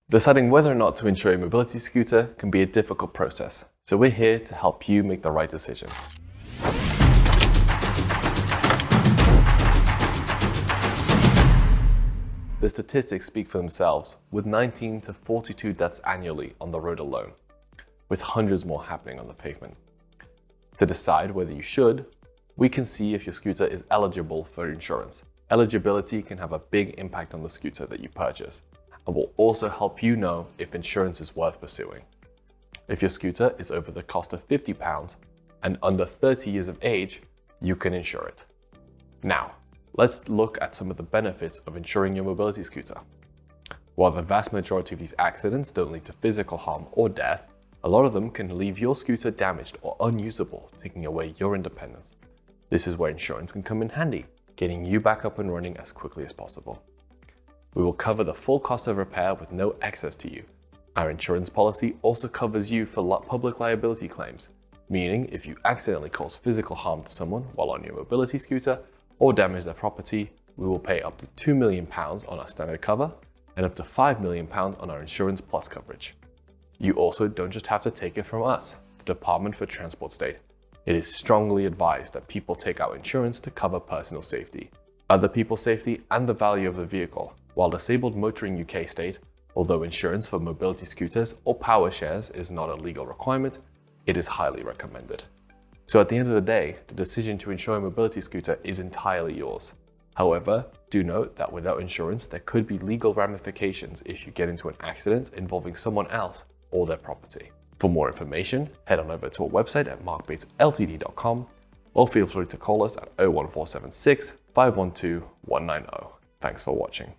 Deciding whether or not to insure a mobility scooter can be a difficult process, so we're here to help you make the right decision. The statistics speak for themselves, with 19 to 42 deaths annually on the road alone, with hundreds more happening on the pavement. To decide whether you should, we can see if your scooter is eligible for insurance. Eligibility can have a big impact on the scooter that you purchase, and will also help you know if insurance is worth pursuing. If your scooter is over the cost of £50 and under 30 years of age, you can insure it. Now, let's look at some of the benefits of insuring your mobility scooter. While the vast majority of these accidents don't lead to physical harm or death, a lot of them can leave your scooter damaged or unusable, taking away your independence. This is where insurance can come in handy, getting you back up and running as quickly as possible. We will cover the full cost of repair with no excess to you. Our insurance policy also covers you for public liability claims, meaning if you accidentally cause physical harm to someone while on your mobility scooter or damage their property, we will pay up to £2 million on our standard cover and up to £5 million on our Insurance Plus coverage. You also don't just have to take it from us, the Department for Transport State. It is strongly advised that people take out insurance to cover personal safety, other people's safety, and the value of the vehicle. While Disabled Motoring UK state, although insurance for mobility scooters or power shares is not a legal requirement, it is highly recommended. So at the end of the day, the decision to insure a mobility scooter is entirely yours. However, do note that without insurance, there could be legal ramifications if you get into an accident involving someone else or their property. For more information, head on over to our website at markbatesltd.com or feel free to call us at 01476 512 190. Thanks for watching.